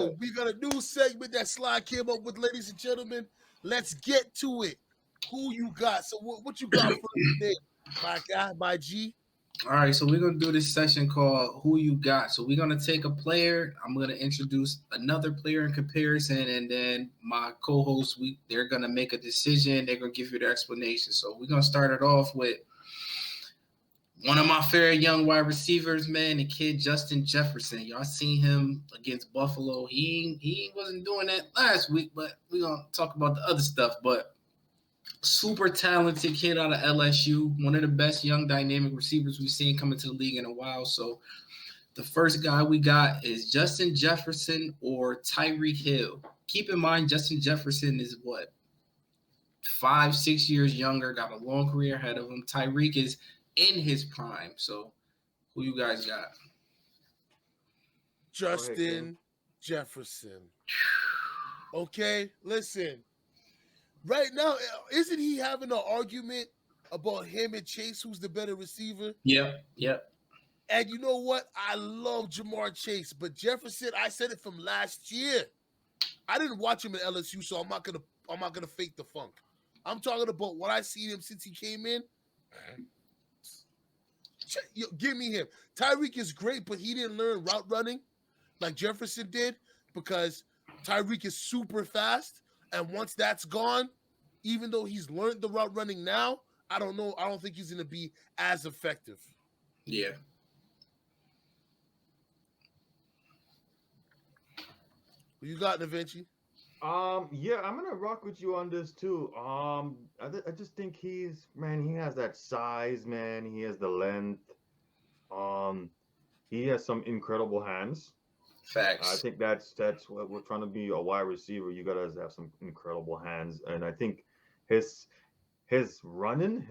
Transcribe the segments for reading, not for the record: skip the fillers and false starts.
We got a new segment that Sly came up with, ladies and gentlemen. Let's get to it. Who you got? So what you got for us today, my guy, my G? All right, so we're gonna do this session called "Who You Got." So we're gonna take a player. I'm gonna introduce another player in comparison, and then my co-hosts they're gonna make a decision. They're gonna give you their explanation. So we're gonna start it off with one of my favorite young wide receivers, man, the kid Justin Jefferson. Y'all seen him against Buffalo. He wasn't doing that last week, but we're gonna talk about the other stuff. But super talented kid out of LSU, one of the best young dynamic receivers we've seen coming to the league in a while. So the first guy we got is Justin Jefferson or Tyreek Hill. Keep in mind, Justin Jefferson is what, 5-6 years younger, got a long career ahead of him. Tyreek is in his prime. So who you guys got? Go ahead, King. Justin Jefferson. Okay, listen. Right now, isn't he having an argument about him and Chase, who's the better receiver? Yep. And you know what? I love Jamar Chase, but Jefferson, I said it from last year. I didn't watch him at LSU, so I'm not gonna fake the funk. I'm talking about what I seen him since he came in. Give me him. Tyreek is great, but he didn't learn route running like Jefferson did because Tyreek is super fast. And once that's gone, even though he's learned the route running now, I don't know. I don't think he's going to be as effective. Yeah. Who you got, Da Vinci? Yeah, I'm gonna rock with you on this too. I just think he has that size, man. He has the length. Um, he has some incredible hands. I Facts. think that's what we're trying to be a wide receiver. You gotta have some incredible hands, and I think his his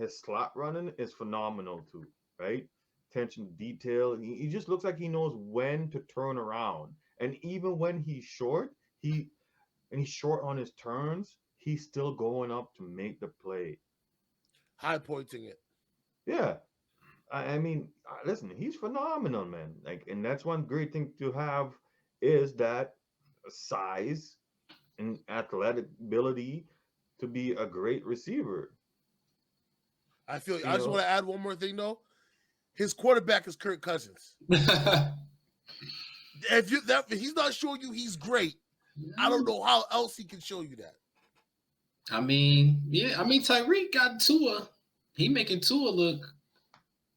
slot running is phenomenal too. Right? Attention to detail. He just looks like he knows when to turn around, and even when he's short on his turns, he's still going up to make the play. High pointing it. Yeah, I mean, listen, he's phenomenal, man. Like, and that's one great thing to have is that size and athletic ability to be a great receiver. I feel. You I just want know, to add one more thing though. His quarterback is Kirk Cousins. If he's not showing you he's great, I don't know how else he can show you that. I mean, yeah. I mean, Tyreek got Tua. He making Tua look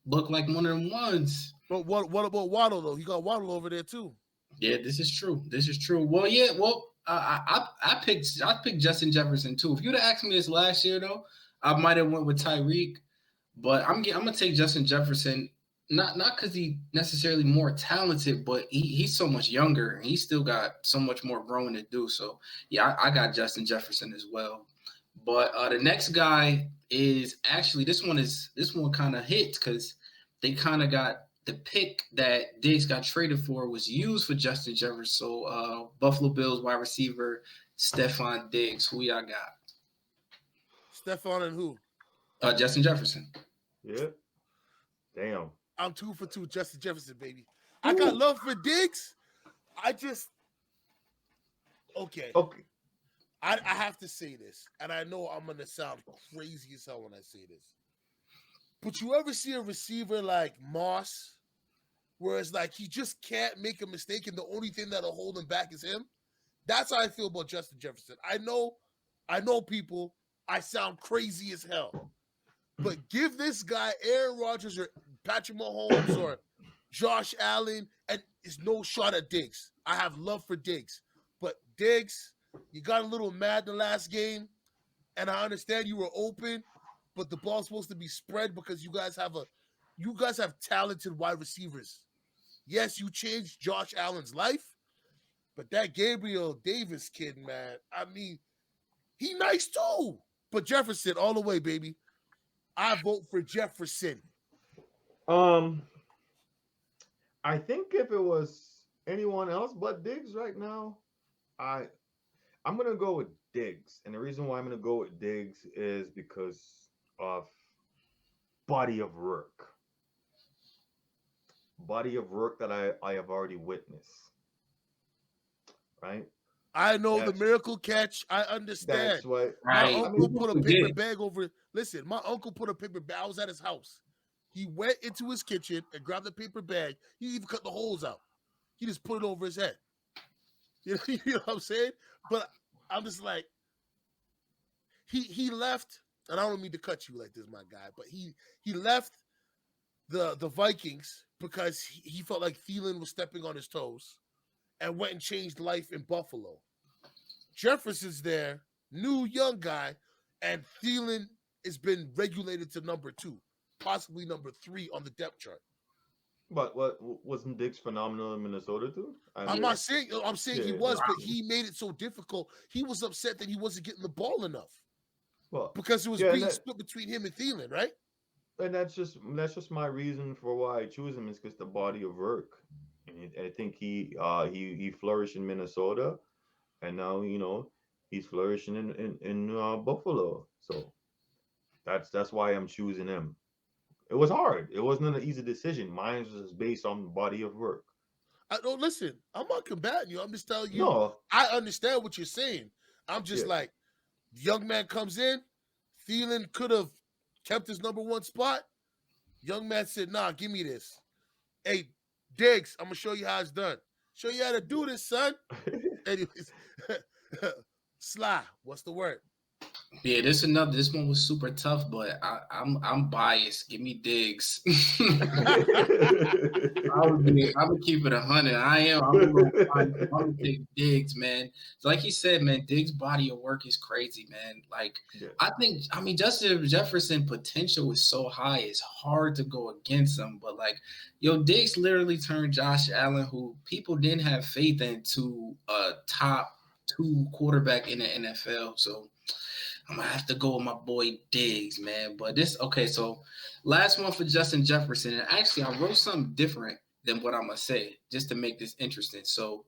like one of them ones. But what about Waddle though? He got Waddle over there too. Yeah, this is true. This is true. Well, yeah. Well, I picked Justin Jefferson too. If you'd have asked me this last year though, I might have went with Tyreek. But I'm gonna take Justin Jefferson. Not because he necessarily more talented, but he's so much younger and he still got so much more growing to do. So yeah, I got Justin Jefferson as well. But the next guy is actually this one kind of hits because they kind of got the pick that Diggs got traded for was used for Justin Jefferson. So Buffalo Bills wide receiver Stephon Diggs. Who y'all got? Stephon and who? Justin Jefferson. yeah. Damn. I'm 2 for 2. Justin Jefferson, baby. I got Ooh. love for Diggs. I just okay. Okay. I have to say this, and I know I'm gonna sound crazy as hell when I say this. But you ever see a receiver like Moss, where it's like he just can't make a mistake, and the only thing that'll hold him back is him? That's how I feel about Justin Jefferson. I know people. I sound crazy as hell, but give this guy Aaron Rodgers or Patrick Mahomes or Josh Allen, and it's no shot at Diggs. I have love for Diggs, but Diggs, you got a little mad the last game, and I understand you were open, but the ball's supposed to be spread because you guys have talented wide receivers. Yes, you changed Josh Allen's life, but that Gabriel Davis kid, man, I mean, he nice too. But Jefferson all the way, baby. I vote for Jefferson. Um, I think if it was anyone else but Diggs right now, I I'm gonna go with Diggs, and the reason why I'm gonna go with Diggs is because of body of work, body of work that I have already witnessed. right? I know the That's miracle catch. I understand. that's what My Right. uncle put a paper Did. bag over. Listen, my uncle put a paper bag. I was at his house. He went into his kitchen and grabbed the paper bag. He even cut the holes out. He just put it over his head. You know what I'm saying? But I'm just like, he left, and I don't mean to cut you like this, my guy, but he left the Vikings because he felt like Thielen was stepping on his toes and went and changed life in Buffalo. Jefferson's there, new young guy, and Thielen has been regulated to number 2, possibly number 3 on the depth chart. But what wasn't Diggs phenomenal in Minnesota too? I I'm mean, not saying I'm saying he yeah, was, no. but he made it so difficult. He was upset that he wasn't getting the ball enough Well, because it was yeah, being split between him and Thielen, right? and that's just my reason for why I choose him is because the body of work. And I think he flourished in Minnesota, and now he's flourishing in Buffalo. So that's why I'm choosing him. It was hard. It wasn't an easy decision. Mine was based on body of work. I don't listen. I'm not combating you. I'm just telling you. No, I understand what you're saying. I'm just yeah. like, young man comes in. Thielen could have kept his number 1 spot. Young man said, "Nah, give me this. Hey, Diggs, I'm gonna show you how it's done. Show you how to do this, son." Anyways, Sly, what's the word? Yeah, this one was super tough, but I'm biased. Give me Diggs. I'm gonna keep it 100. I'm a little biased. I'm gonna take Diggs, man. So like you said, man, Diggs' body of work is crazy, man. Like Yeah. I mean, Justin Jefferson potential is so high, it's hard to go against him. But like, Diggs literally turned Josh Allen, who people didn't have faith in, to a top 2 quarterback in the NFL. So I'm gonna have to go with my boy Diggs, man. But okay, so last one for Justin Jefferson. And actually, I wrote something different than what I'm gonna say, just to make this interesting. So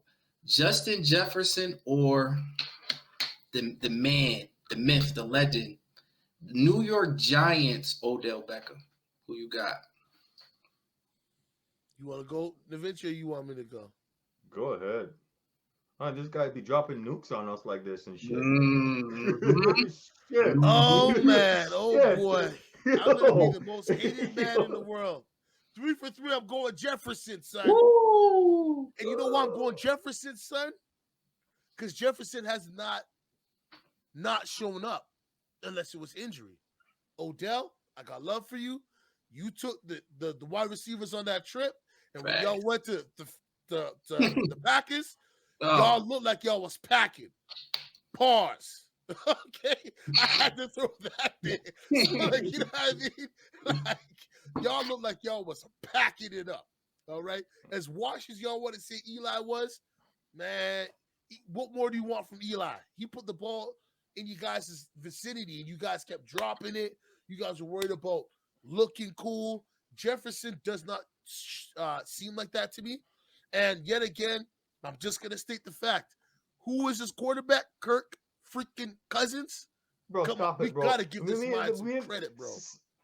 Justin Jefferson or the man, the myth, the legend, New York Giants, Odell Beckham. Who you got? You want to go, Navinci, or you want me to go? Go ahead. This guy be dropping nukes on us like this and shit. Mm-hmm. Shit. Oh Mm-hmm. man, oh Shit. boy, I'm gonna be the most hated man in the world. 3 for 3. I'm going Jefferson, son. Woo! And you know why I'm going Jefferson, son? Because Jefferson has not shown up unless it was injury. Odell, I got love for you. You took the wide receivers on that trip, and when y'all went to the Packers, y'all looked like y'all was packing. Pause. Okay, I had to throw that there. So, like, you know what I mean? Like, y'all look like y'all was packing it up. All right. As washed as y'all want to say Eli was, man, what more do you want from Eli? He put the ball in you guys' vicinity, and you guys kept dropping it. You guys were worried about looking cool. Jefferson does not seem like that to me. And yet again, I'm just gonna state the fact: who is his quarterback? Kirk freaking Cousins. Bro, Come on, stop we it, bro. gotta give this man some credit, bro.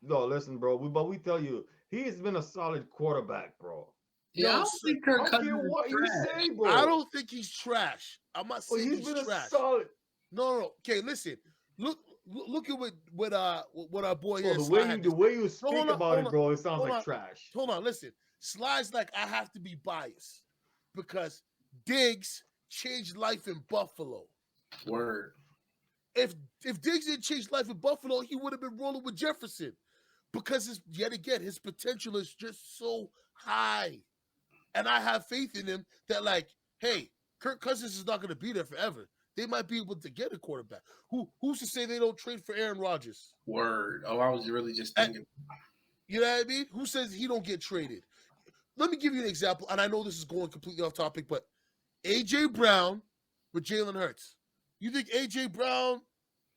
No, listen, bro. But we tell you, he's been a solid quarterback, bro. Yeah, I No, don't sir. think I Kirk don't Cousins care is what you trash. say, bro. I don't think he's trash. I'm not Well, saying he's been a trash. solid. No. Okay, listen. Look at what our boy Bro, is. the way you speak hold on, about hold it, on, bro, it sounds hold like on. trash. Hold on, listen. Sly's like, I have to be biased because Diggs changed life in Buffalo. Word. If Diggs didn't change life in Buffalo, he would have been rolling with Jefferson because yet again his potential is just so high, and I have faith in him that, like, hey, Kirk Cousins is not going to be there forever. They might be able to get a quarterback. Who's to say they don't trade for Aaron Rodgers? Word. Oh, I was really just thinking. You know what I mean? Who says he don't get traded? Let me give you an example, and I know this is going completely off topic, but AJ Brown with Jalen Hurts. You think AJ Brown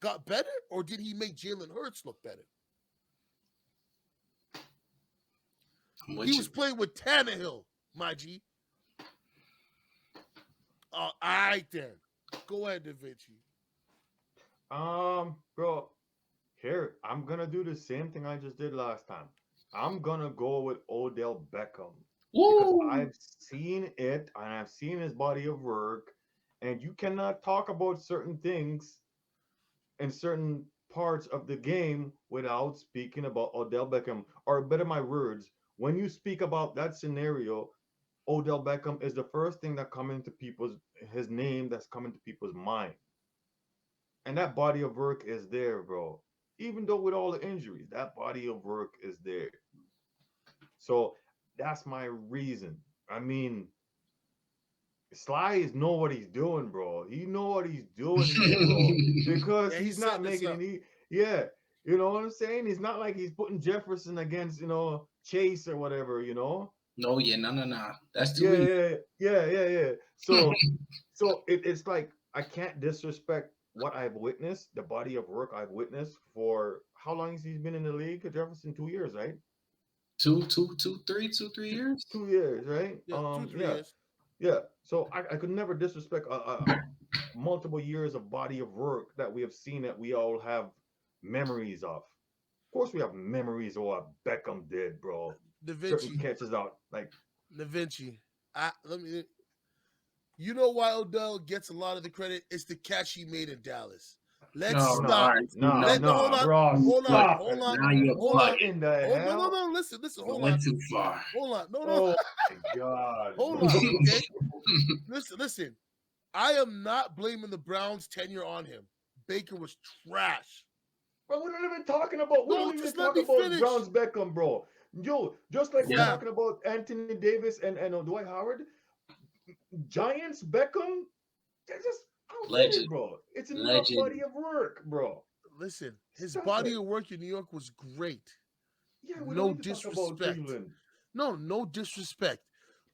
got better, or did he make Jalen Hurts look better? He was playing with Tannehill, my G. All right, then. Go ahead, Da Vinci. Bro, here, I'm gonna do the same thing I just did last time. I'm gonna go with Odell Beckham. Because Woo! I've seen it and I've seen his body of work, And you cannot talk about certain things in certain parts of the game without speaking about Odell Beckham. Or better my words, when you speak about that scenario, Odell Beckham is the first thing that come into people's his name that's coming to people's mind. And that body of work is there, bro. Even though with all the injuries, that body of work is there. So that's my reason. I mean, Sly is know what he's doing, bro. He know what he's doing here, bro. Because Yeah, he's he's not setting this making up. any. Yeah, you know what I'm saying. It's not like he's putting Jefferson against Chase or whatever. No, yeah, no. That's too Yeah, easy. yeah. So it's like I can't disrespect what I've witnessed, the body of work I've witnessed for how long has he been in the league? Jefferson, 2 years, right? Two, 3 years. 2 years, right? Yeah, 2, 3 Yeah, years. yeah. So I could never disrespect multiple years of body of work that we have seen that we all have memories of. Of course, we have memories of what Beckham did, bro. Da Certain Vinci, catches out, like Da Vinci. Let me. You know why Odell gets a lot of the credit? It's the catch he made in Dallas. Let's No, all stop. right. See, no, No, hold on, Ross, you hold on, bugging. stop hold it, on, Now you're man. hold on. What bugging. in the Oh no, hell? listen, You hold on, went too far. hold on, no, Oh my God, hold on, bro. okay. Listen. I am not blaming the Browns' tenure on him. Baker was trash. Bro, we're not even talking about. We No, don't even just let talk me about finish. Browns Beckham, bro. Yo, just like we're Yeah, talking about Anthony Davis and Dwight Howard, Giants Beckham, they're just outdated, legend, bro. It's enough legend. body of work, bro. Listen, his Stop body it. of work in New York was great. Yeah, we don't No need to talk about disrespect. Cleveland. No disrespect.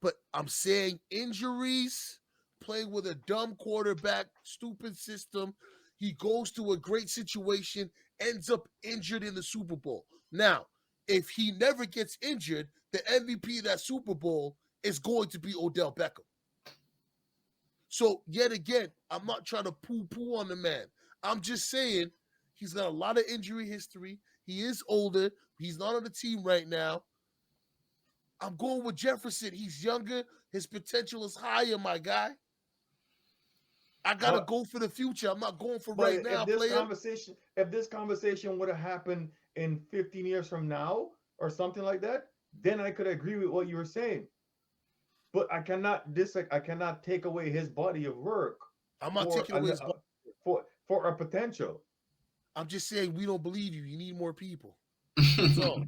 But I'm saying injuries, playing with a dumb quarterback, stupid system. He goes to a great situation, ends up injured in the Super Bowl. Now, if he never gets injured, the MVP of that Super Bowl is going to be Odell Beckham. So, yet again, I'm not trying to poo poo on the man. I'm just saying he's got a lot of injury history. He is older. He's not on the team right now. I'm going with Jefferson. He's younger. His potential is higher, my guy. I gotta But go for the future. I'm not going for but right now, if this player. conversation if this conversation would have happened in 15 years from now or something like that, then I could agree with what you were saying. But I cannot take away his body of work I'm not for taking away his. for a potential. I'm just saying we don't believe you. You need more people. That's all.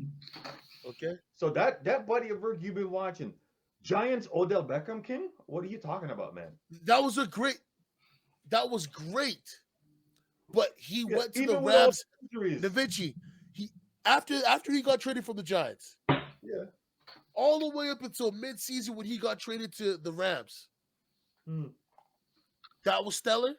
Okay. So that body of work you've been watching, Giants Odell Beckham King. What are you talking about, man? That was a great. That was great. But he Yeah, went to the even with all Rams. injuries. Da Vinci. He after he got traded from the Giants, Yeah. all the way up until mid-season when he got traded to the Rams. Hmm. That was stellar.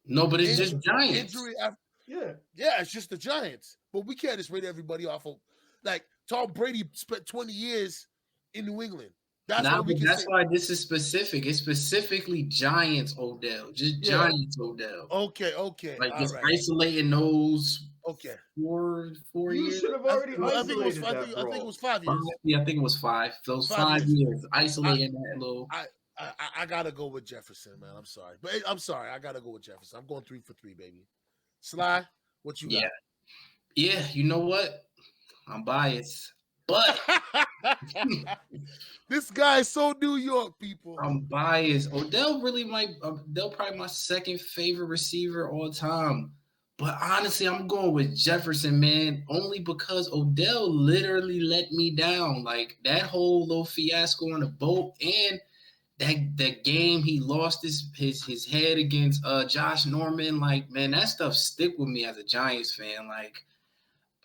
No, but it's just Giants. Injury after. Yeah. Yeah, it's just the Giants. But we can't just rate everybody off of like Tom Brady spent 20 years in New England. That's Nah, what we but can that's say. why this is specific. It's specifically Giants Odell, just Yeah. Giants Odell. Okay. Like All just right. isolating those Okay. four You years. should have I already think it was isolated that, I think it bro. was 5 Five, years. yeah, I think it was five. Those 5 5 years. years isolating that little. I gotta go with Jefferson, man. I'm sorry. But I'm sorry. I gotta go with Jefferson. I'm going 3 for 3, baby. Sly, what you Yeah, yeah. You know what? I'm biased, but got? This guy is so New York, people. I'm biased. Odell Odell probably my second favorite receiver all time. But honestly, I'm going with Jefferson, man, only because Odell literally let me down. Like that whole little fiasco on the boat and that game he lost his head against Josh Norman. Like, man, that stuff stick with me as a Giants fan. Like,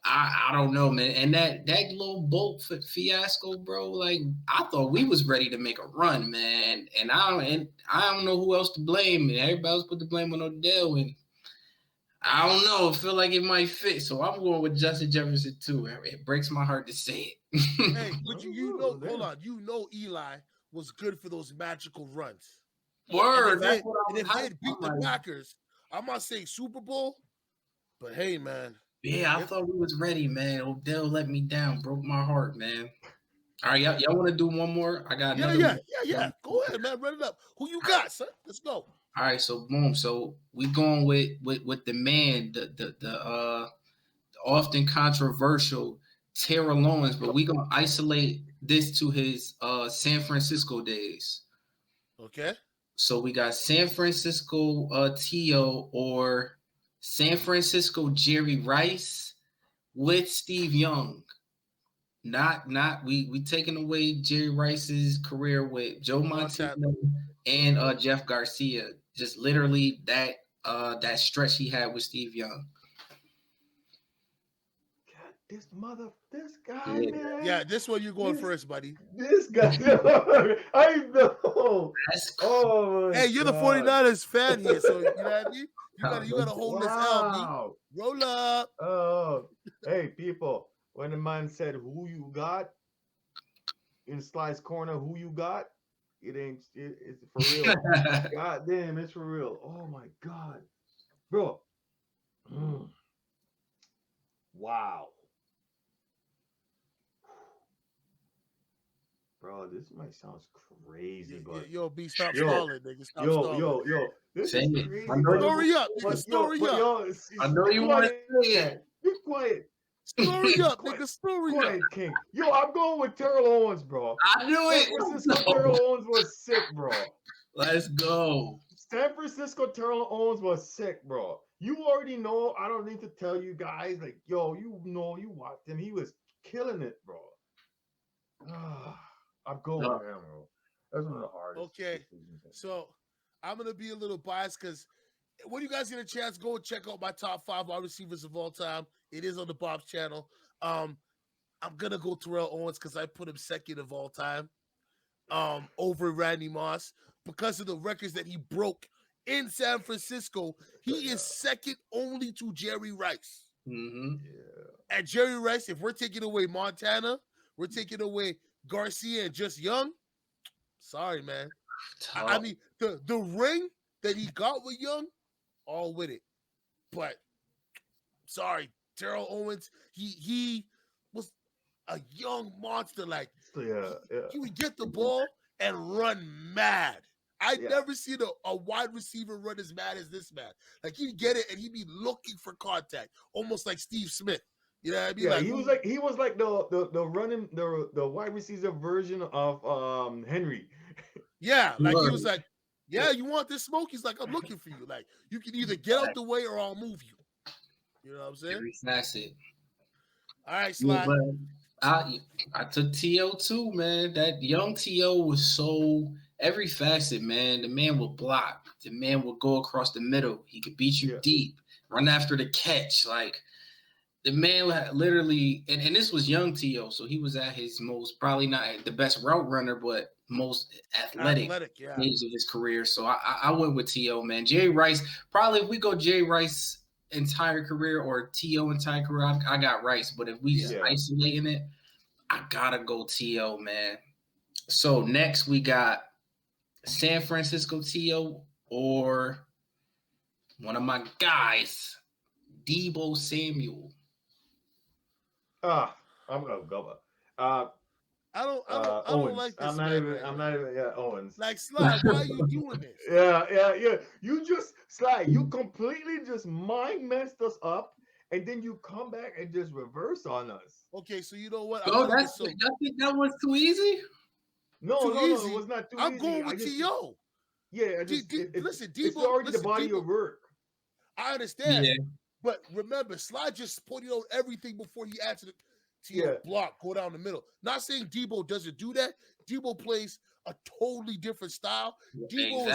I don't know, man. And that little boat fiasco, bro. Like I thought we was ready to make a run, man. And I don't know who else to blame. And everybody else put the blame on Odell, and I don't know. I feel like it might fit, so I'm going with Justin Jefferson too. It breaks my heart to say it. Hey, but you know, hold on. You know Eli was good for those magical runs. Word. And That's if, what I was they had beat the like, Packers, I'm not saying Super Bowl, but hey, man. yeah, I thought we was ready, man. Odell let me down, broke my heart, man. All right, y'all want to do one more? I got another one. Yeah. Go ahead, man. Run it up. Who you got, son? Let's go. All right, so boom. So we going with the man, the often controversial Terrell Owens, but we gonna isolate this to his San Francisco days. Okay. So we got San Francisco T.O. or San Francisco Jerry Rice with Steve Young. Not we taking away Jerry Rice's career with Joe Montana and Jeff Garcia. Just literally that stretch he had with Steve Young. God, this guy, man. Yeah, this one you're going first, buddy. This guy, I know. Hey, you're the 49ers fan here, so you know what I mean? You gotta hold this L. Roll up. Oh, hey, people. When the man said who you got in Sly's corner, who you got, it's for real. God damn, it's for real. Oh my God. Bro. Wow. Bro, this might sound crazy, but yo, B, stop stalling, nigga. Stop stalling. Yo, this is crazy. Story up, nigga. Story up. I know you want to say it. Be quiet. Story up, nigga. Story quiet, up. King. Yo, I'm going with Terrell Owens, bro. I knew it. San Francisco Terrell Owens was sick, bro. Let's go. San Francisco Terrell Owens was sick, bro. You already know. I don't need to tell you guys. Like, yo, you know, you watched him. He was killing it, bro. I'm going with him, bro. That's one of the hardest. Okay, so I'm gonna be a little biased because when you guys get a chance, go and check out my top 5 wide receivers of all time. It is on the Bob's channel. I'm gonna go Terrell Owens because I put him second of all time, over Randy Moss because of the records that he broke in San Francisco. He is second only to Jerry Rice. Mm-hmm. Yeah. And Jerry Rice, if we're taking away Montana, we're taking away Garcia and just Young. Sorry, man. I mean, the ring that he got with Young, all with it. But sorry, Terrell Owens, he was a young monster. Like, he would get the ball and run mad. I'd never seen a wide receiver run as mad as this man. Like, he'd get it and he'd be looking for contact, almost like Steve Smith. You know what I mean? Yeah, like, he was like the running the wide receiver version of Henry. Yeah, like he was like, yeah, you want this smoke? He's like, I'm looking for you. Like, you can either get out the way or I'll move you. You know what I'm saying? Very facet. All right, Sly. I took T.O. too, man. That young T.O. was so every facet, man. The man would block. The man would go across the middle. He could beat you deep, run after the catch. Like, the man literally, and this was young T.O., so he was at his most, probably not the best route runner, but most athletic stage of his career. So I went with T.O., man. Jerry Rice, probably if we go Jerry Rice entire career or T.O. entire career, I got Rice. But if we just isolating it, I gotta go T.O., man. So next we got San Francisco T.O. or one of my guys, Deebo Samuel. I'm gonna go. I don't like this. I'm not even Owens. Like, Sly, why are you doing this? Yeah. You just Sly, you completely just mind messed us up, and then you come back and just reverse on us. Okay, so you know what? Oh, I think that was too easy. No, it was not too easy. I'm going with T.O. Yeah, listen, Deebo, it's already the body of work. I understand, but remember, Sly just pointed out everything before he answered it. T.O. block, go down the middle. Not saying Deebo doesn't do that. Deebo plays a totally different style. Deebo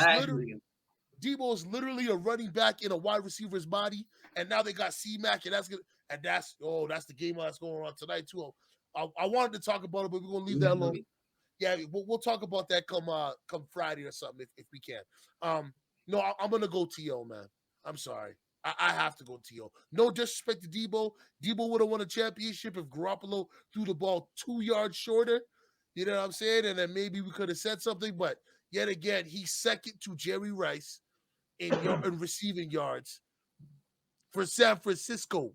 is literally a running back in a wide receiver's body, and now they got C-Mac, and that's the game that's going on tonight too. I wanted to talk about it, but we're gonna leave that alone. Yeah, we'll talk about that come Friday or something if we can. No, I'm gonna go T.O., man. I'm sorry. I have to go T.O. No disrespect to Deebo. Deebo would have won a championship if Garoppolo threw the ball 2 yards shorter. You know what I'm saying? And then maybe we could have said something. But yet again, he's second to Jerry Rice in receiving yards for San Francisco.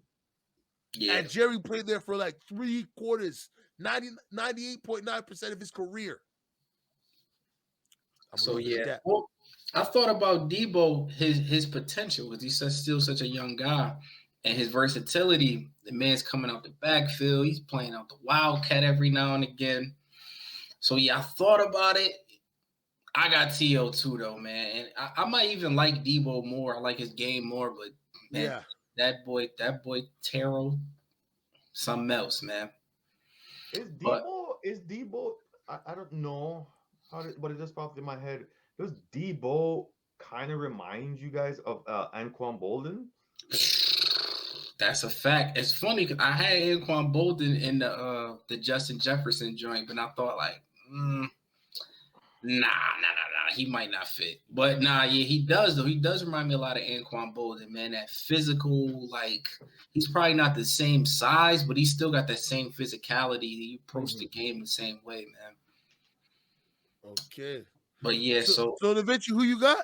Yeah. And Jerry played there for like 3 quarters 98.9% of his career. So yeah, well, I thought about Debo, his potential, because he's still such a young guy, and his versatility. The man's coming out the backfield. He's playing out the wildcat every now and again. So yeah, I thought about it. I got T.O. too, though, man, and I might even like Debo more. I like his game more, but man, that boy Terrell, something else, man. Is Debo? I don't know but it just popped in my head. Does Debo kind of remind you guys of Anquan Bolden? That's a fact. It's funny because I had Anquan Bolden in the Justin Jefferson joint, but I thought like, nah. He might not fit. But nah, yeah, he does though. He does remind me a lot of Anquan Bolden, man. That physical, like he's probably not the same size, but he's still got that same physicality. He approached the game the same way, man. Okay. But yeah, so Da Vinci, who you got?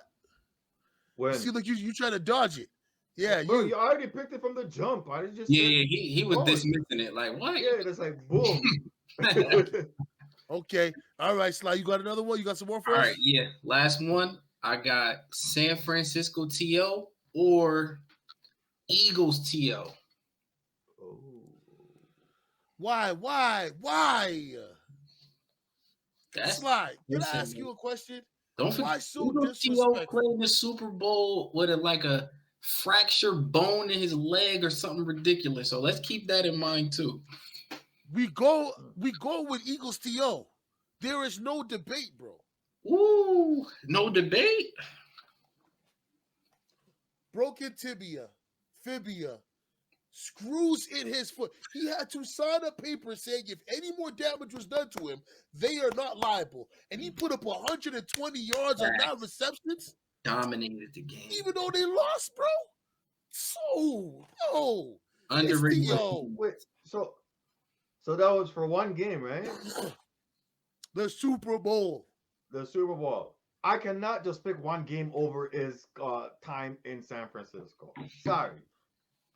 When you seem like you trying to dodge it. Yeah, bro, you already picked it from the jump. I just he was dismissing it. Like what? Yeah, it's like boom. Okay. All right, Sly, you got another one? You got some more for us? All right, yeah. Last one. I got San Francisco T.O. or Eagles T.O. Oh. Why? Sly, can I ask you a question? Don't forget, why so disrespectful? T.O. played in the Super Bowl with a fractured bone in his leg or something ridiculous. So let's keep that in mind too. We go with Eagles T.O. There is no debate, bro. Ooh, no debate. Broken tibia, fibia, screws in his foot. He had to sign a paper saying if any more damage was done to him, they are not liable. And he put up 120 yards on 9 receptions. Dominated the game. Even though they lost, bro. So, no. Underrated. Wait, so that was for one game, right? The Super Bowl. The Super Bowl. I cannot just pick one game over his time in San Francisco. Sorry.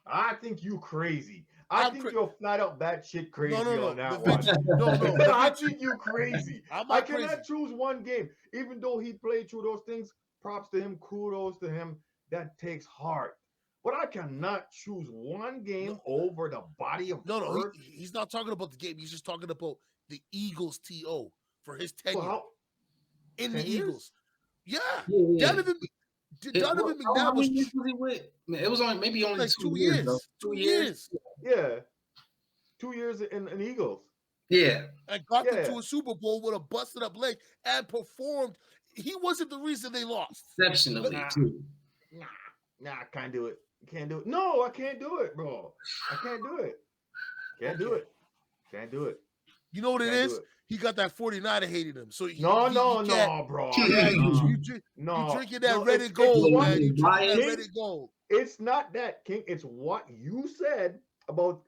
I think you crazy. I think you're flat out batshit crazy on that one. No. I think you crazy. I cannot crazy. choose one game. Even though he played through those things, props to him, kudos to him. That takes heart. But I cannot choose one game over the body of No, he's not talking about the game. He's just talking about the Eagles T.O. for his tenure in the Eagles. Yeah. Donovan McNabb was it was only maybe only like 2 years. 2 years. Yeah. 2 years in Eagles. Yeah. And got them to a Super Bowl with a busted up leg and performed. He wasn't the reason they lost. Exceptionally, too. Nah, I can't do it. No, I can't do it, bro. I can't do it. Can't do it. You know what it is? He got that 49er hating him. So no, bro. Yeah, you drinking that red and gold, man. You drinking that red and gold. It's not that, King. It's what you said about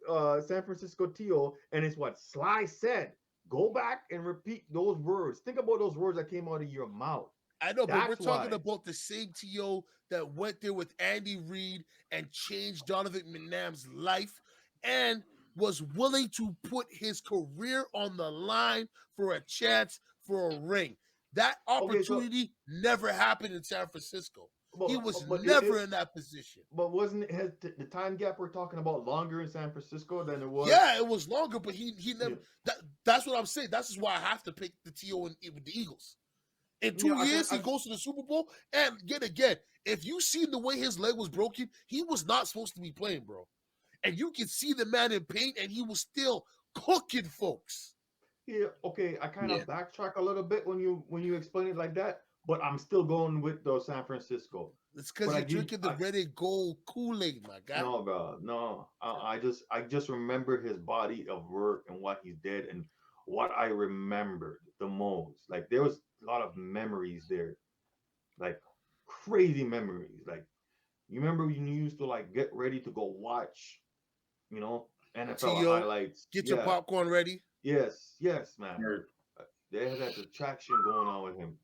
San Francisco T.O. and it's what Sly said. Go back and repeat those words. Think about those words that came out of your mouth. I know, but we're talking about the same T.O. that went there with Andy Reid and changed Donovan McNabb's life and was willing to put his career on the line for a chance for a ring. That opportunity never happened in San Francisco. He was never in that position. But wasn't the time gap we're talking about longer in San Francisco than it was? Yeah, it was longer, but he never. That's what I'm saying. That's why I have to pick the T.O. with the Eagles. In 2 years, he goes to the Super Bowl. And again, if you seen the way his leg was broken, he was not supposed to be playing, bro. And you can see the man in pain, and he was still cooking folks. Yeah, okay. I kind of backtrack a little bit when you explain it like that, but I'm still going with the San Francisco. It's because you're drinking the red and gold Kool-Aid, my guy. No, bro, no. I just remember his body of work and what he did and what I remembered the most. Like there was a lot of memories there, like crazy memories. Like you remember when you used to like get ready to go watch, NFL highlights. Get your popcorn ready. Yes, man. They had that attraction going on with him.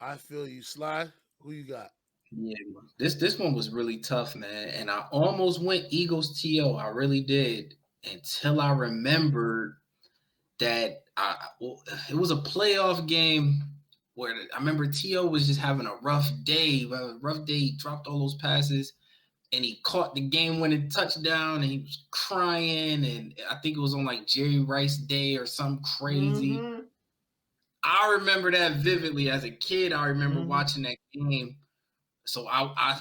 I feel you, Sly. Who you got? Yeah, this one was really tough, man. And I almost went Eagles T.O. I really did. until I remembered that it was a playoff game where I remember T.O. was just having a rough day. He dropped all those passes, and he caught the game-winning touchdown, and he was crying, and I think it was on like Jerry Rice Day or something crazy. Mm-hmm. I remember that vividly as a kid. I remember watching that game. So I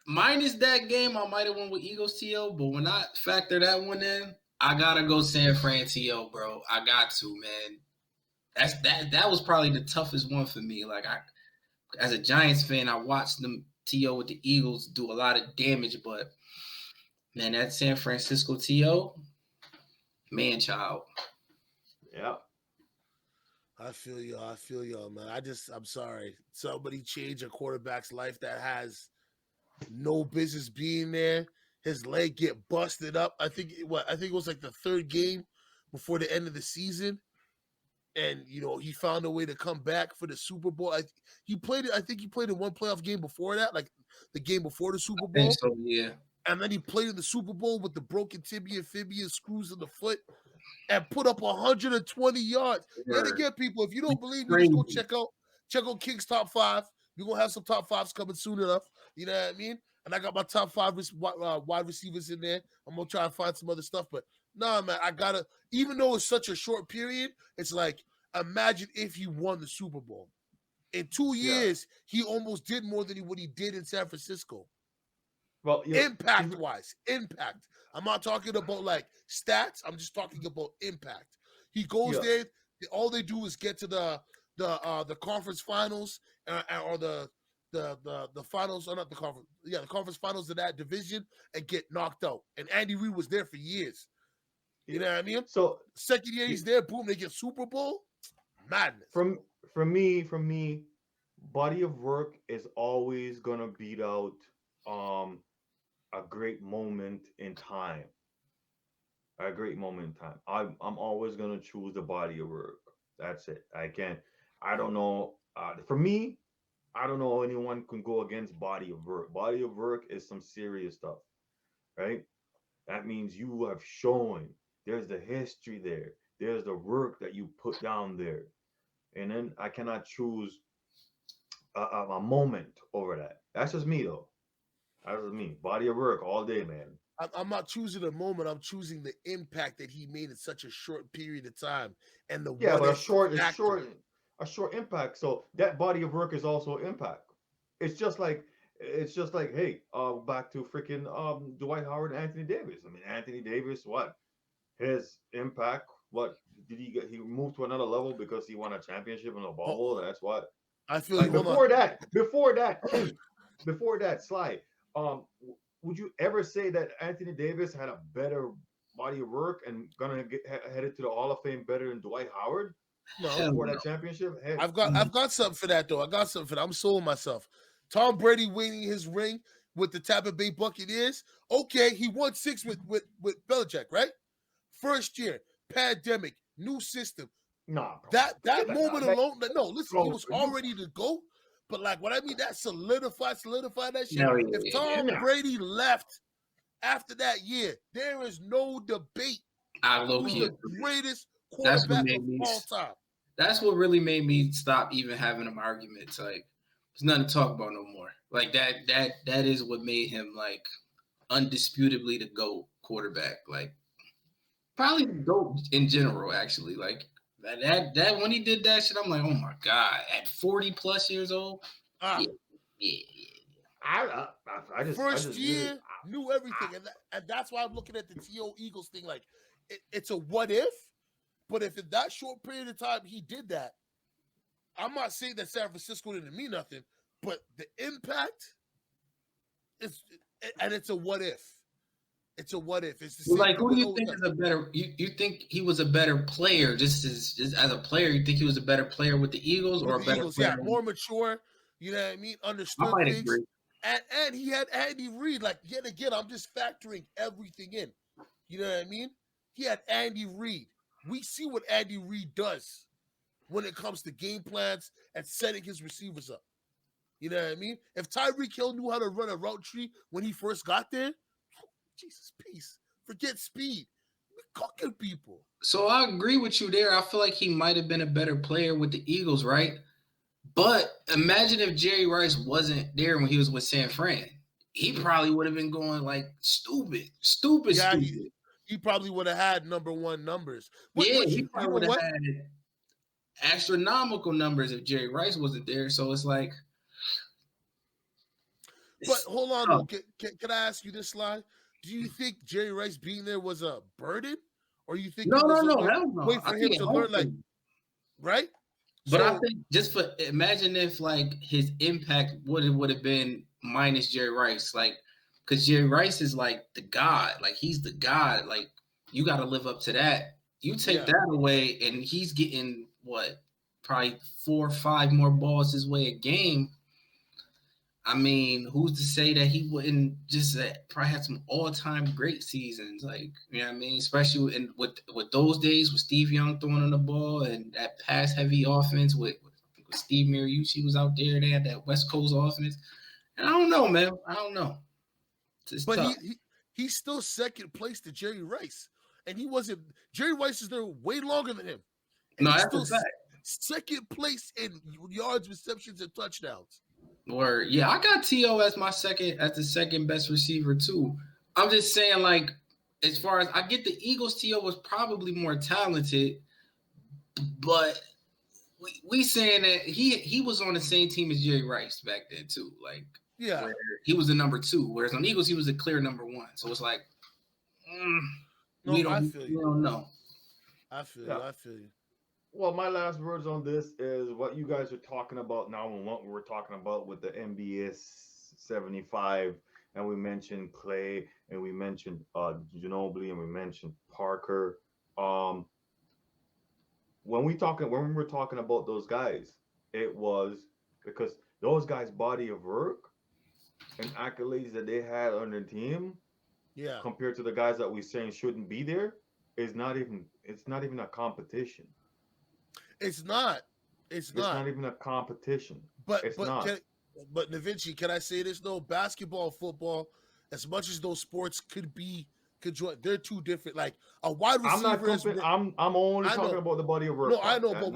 minus that game, I might have won with Eagles T.O., but when I factor that one in, I gotta go San Fran T.O., bro. I got to, man. That was probably the toughest one for me. Like as a Giants fan, I watched them T.O. with the Eagles do a lot of damage, but man, that San Francisco T.O., man child. Yeah. I feel y'all, man. I'm sorry. Somebody change a quarterback's life that has no business being there. His leg get busted up. I think it was like the third game before the end of the season. And he found a way to come back for the Super Bowl. I think he played in one playoff game before that, like the game before the Super Bowl. I think so, yeah. And then he played in the Super Bowl with the broken tibia, fibia, screws in the foot, and put up 120 yards. Yet again, people, if you don't believe me, just go check out King's top 5. We're gonna have some top 5s coming soon enough. You know what I mean? And I got my top 5 wide receivers in there. I'm gonna try to find some other stuff, but nah, man, I gotta. Even though it's such a short period, it's like imagine if he won the Super Bowl. In 2 years, he almost did more than what he did in San Francisco. Well, impact-wise, impact. I'm not talking about like stats. I'm just talking about impact. He goes there. All they do is get to the conference finals or the finals, or not the conference. Yeah, the conference finals of that division and get knocked out. And Andy Reid was there for years. You know what I mean? So second year he's there, boom, they get Super Bowl. Madness. From me, body of work is always gonna beat out a great moment in time. A great moment in time. I'm always gonna choose the body of work. That's it. I don't know. For me, I don't know anyone can go against body of work. Body of work is some serious stuff, right? That means you have shown there's the history there. There's the work that you put down there. And then I cannot choose a moment over that. That's just me, though. That's just me. Body of work all day, man. I'm not choosing a moment. I'm choosing the impact that he made in such a short period of time, and the but a short impact. So that body of work is also impact. It's just like hey, back to freaking Dwight Howard and Anthony Davis. I mean, Anthony Davis, what his impact? What did he get? He moved to another level because he won a championship in a bubble. That's what I feel. Like before that, Sly. Would you ever say that Anthony Davis had a better body of work and gonna get headed to the Hall of Fame better than Dwight Howard? No, for that championship. I've got something for that though. I got something for that. I'm sold myself. Tom Brady winning his ring with the Tampa Bay Buccaneers. Okay, he won 6 with Belichick, right? First year, pandemic, new system. Nah, bro. That moment alone. No, listen, he was already the GOAT. But like what I mean, that solidified that shit. No, if Tom Brady left after that year, there is no debate. Who's the greatest quarterback of all time? That's what really made me stop even having them arguments. Like, there's nothing to talk about no more. Like that is what made him like undisputably the GOAT quarterback. Like, probably the GOAT in general, actually. Like that when he did that shit, I'm like, oh my God, at 40 plus years old. I just first year knew everything, and that's why I'm looking at the T.O. Eagles thing. Like, it's a what if, but if in that short period of time he did that, I'm not saying that San Francisco didn't mean nothing, but the impact is, and it's a what if. It's a what if. It's the same like, who do you think is a better? You think he was a better player? Just as a player, you think he was a better player with the Eagles or a better player? Yeah, more mature. You know what I mean? Understood I might things. Agree. And he had Andy Reid. Like, yet again, I'm just factoring everything in. You know what I mean? He had Andy Reid. We see what Andy Reid does when it comes to game plans and setting his receivers up. You know what I mean? If Tyreek Hill knew how to run a route tree when he first got there, Jesus, peace. Forget speed. We're cooking people. So I agree with you there. I feel like he might have been a better player with the Eagles, right? But imagine if Jerry Rice wasn't there when he was with San Fran. He probably would have been going like stupid. Yeah, he probably would have had number one numbers. But Yeah, he you probably know would have what? had astronomical numbers if Jerry Rice wasn't there. So it's like, But hold on, though. Can I ask you this, Sly? Do you think Jerry Rice being there was a burden, or you think it was a way for him to learn, like, right? But I think just for imagine if like his impact would have been minus Jerry Rice, like because Jerry Rice is like the god, like he's the god, like you got to live up to that. You take that away, and he's getting what probably 4 or 5 more balls his way a game. I mean, who's to say that he wouldn't just probably have some all-time great seasons, like you know what I mean? Especially with those days with Steve Young throwing on the ball and that pass-heavy offense with Steve Mariucci was out there. They had that West Coast offense, and I don't know, man. I don't know. But he's still second place to Jerry Rice, and he wasn't. Jerry Rice is there way longer than him. And no, he's that's still a fact. Second place in yards, receptions, and touchdowns. Or yeah, I got T.O. as the second best receiver too. I'm just saying, like, as far as I get the Eagles, T.O. was probably more talented, but we saying that he was on the same team as Jerry Rice back then too. Like, yeah, he was the number 2, whereas on Eagles he was a clear number 1. So it's like, we don't know. I feel you. Well, my last words on this is what you guys are talking about now and what we were talking about with the MBS 75, and we mentioned Clay, and we mentioned Ginobili, and we mentioned Parker. When we were talking about those guys, it was because those guys' body of work and accolades that they had on their team, compared to the guys that we saying shouldn't be there, it's not even a competition. It's not even a competition. But But Navinci, can I say this though? Basketball, football, as much as those sports could join, they're two different. Like a wide receiver. I'm only talking about the body of work. No, I know, but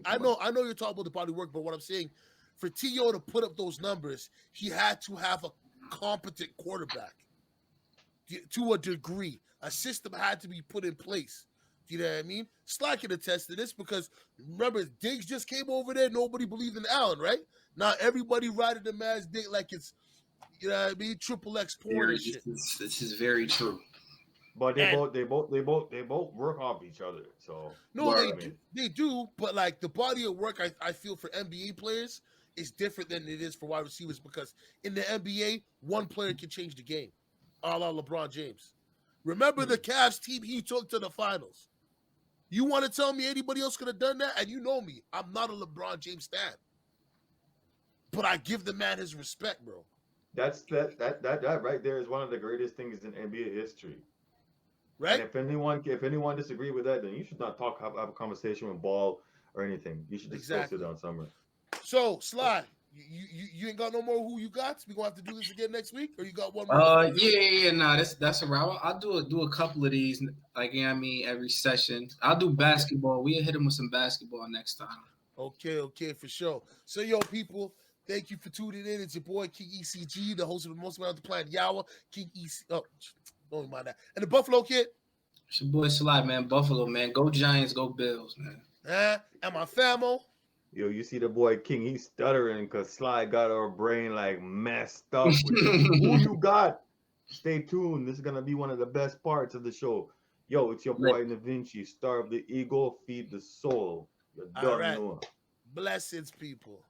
I know you're talking about the body of work. But what I'm saying, for T.O. to put up those numbers, he had to have a competent quarterback to a degree. A system had to be put in place. You know what I mean? Sly can attest to this because remember, Diggs just came over there. Nobody believed in Allen, right? Now everybody riding the man's dick like it's, you know what I mean, triple X porn and shit. This is very true. But they both work off each other. So no, they do. But like the body of work, I feel for NBA players is different than it is for wide receivers because in the NBA, one player can change the game, a la LeBron James. Remember the Cavs team he took to the finals. You want to tell me anybody else could have done that? And you know me, I'm not a LeBron James stan, but I give the man his respect, bro. That right there is one of the greatest things in NBA history. Right? And if anyone disagree with that, then you should not have a conversation with Ball or anything. You should just go sit down somewhere. So Sly, you ain't got no more who you got? We gonna have to do this again next week, or you got one more? That's a route. I'll do a couple of these, like I mean, every session. I'll do basketball. We'll hit him with some basketball next time. Okay, for sure. So yo, people, thank you for tuning in. It's your boy King ECG, the host of the most amount of the planet, Yawa. King EC. Oh, don't mind that. And the Buffalo Kid. It's your boy Sly, man. Buffalo, man. Go Giants, go Bills, man. And my famo. Yo, you see the boy King, he's stuttering because Sly got our brain like messed up. Who you got? Stay tuned. This is going to be one of the best parts of the show. Yo, it's your boy Navinci, star of the Eagle, feed the soul. You don't know. Blessings, people.